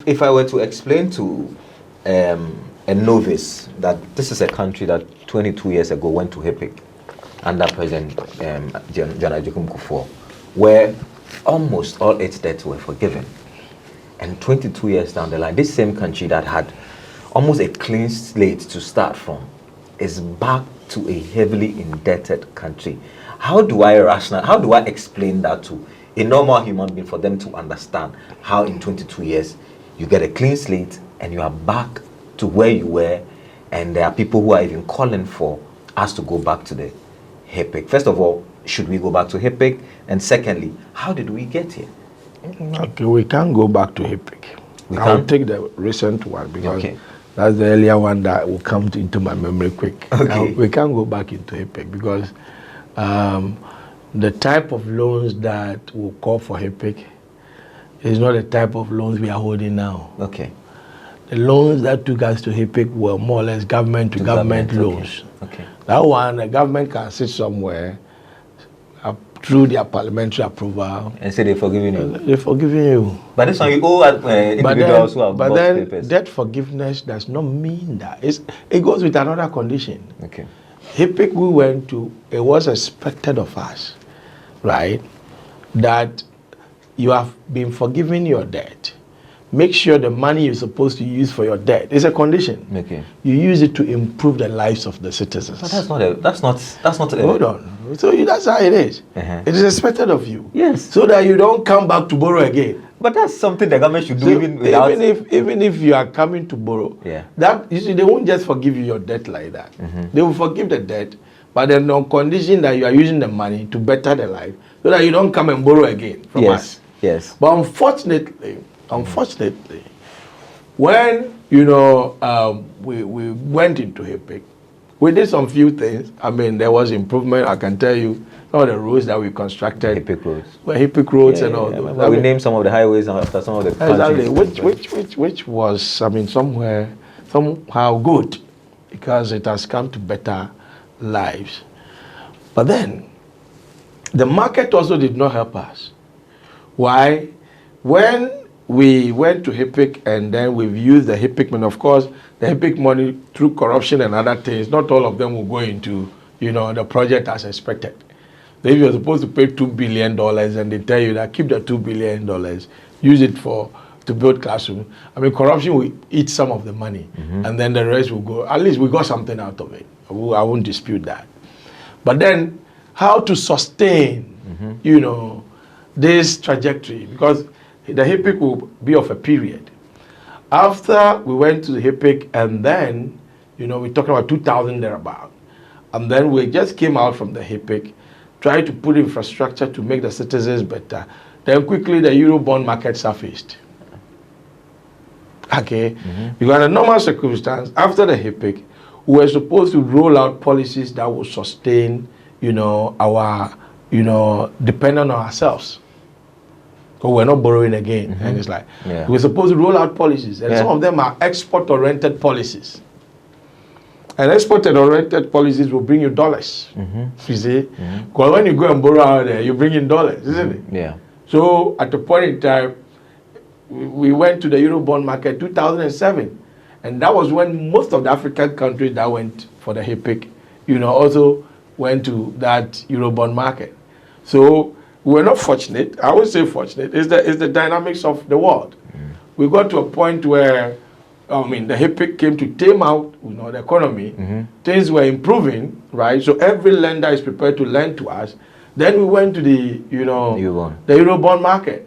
if I were to explain to a novice that this is a country that 22 years ago went to HIPC under President Nkommo Wo Ho, where almost all its debts were forgiven, and 22 years down the line, this same country that had almost a clean slate to start from is back to a heavily indebted country. How do I explain that to a normal human being for them to understand how in 22 years you get a clean slate and you are back to where you were, and there are people who are even calling for us to go back to the HIPC? First of all, should we go back to HIPC? And secondly, how did we get here? Okay, we can't go back to HIPC. I'll take the recent one because okay, that's the earlier one that will come into my memory quick. Okay. We can't go back into HIPC because the type of loans that will call for HIPC is not the type of loans we are holding now. Okay. The loans that took us to HIPC were more or less government-to-government loans. Okay. That one, the government can sit somewhere through their parliamentary approval and say they're forgiving you. They're forgiving you. But this one you owe individuals who have bought papers. Debt forgiveness does not mean that. It goes with another condition. Okay. HIPC we went to, it was expected of us, right, that you have been forgiven your debt. Make sure the money you're supposed to use for your debt is a condition. Okay. You use it to improve the lives of the citizens. But that's not Hold on. So that's how it is. It is expected of you. Yes. So that you don't come back to borrow again. But that's something the government should do, So even without. Even if you are coming to borrow, Yeah. that you see, they won't just forgive you your debt like that. They will forgive the debt, but then on condition that you are using the money to better the life, so that you don't come and borrow again from us. Yes. But unfortunately, when we went into HIPC, we did some few things. I mean, there was improvement. I can tell you some of the roads that we constructed. HIPC roads. Well, HIPC roads and all those. Well, we named some of the highways after some of the countries. Exactly. Which was, I mean, somehow good, because it has come to better lives. But then, the market also did not help us. Why? When we went to HIPC and then we've used the HIPC money, of course, the HIPC money through corruption and other things, not all of them will go into, the project as expected. So if you're supposed to pay $2 billion and they tell you that keep the $2 billion, use it to build classrooms, I mean, corruption will eat some of the money and then the rest will go. At least we got something out of it. I won't dispute that. But then how to sustain, this trajectory, because the HIPC will be of a period. After we went to the HIPC and then, we're talking about 2000 thereabout, and then we just came out from the HIPC, tried to put infrastructure to make the citizens better. Then quickly the Eurobond market surfaced. Okay, because in a normal circumstance, after the HIPC, we were supposed to roll out policies that would sustain, our, dependent on ourselves. So we're not borrowing again. And it's like, we're supposed to roll out policies. And some of them are export-oriented policies. And export-oriented policies will bring you dollars. You see? Because when you go and borrow out there, you bring in dollars, isn't it? Yeah. So at the point in time, we went to the Eurobond market 2007. And that was when most of the African countries that went for the HIPC, also went to that Eurobond market. So we're not fortunate. I would say fortunate. It's the dynamics of the world. We got to a point where, the HIPC came to tame out, the economy. Things were improving, right? So every lender is prepared to lend to us. Then we went to the, the Eurobond market.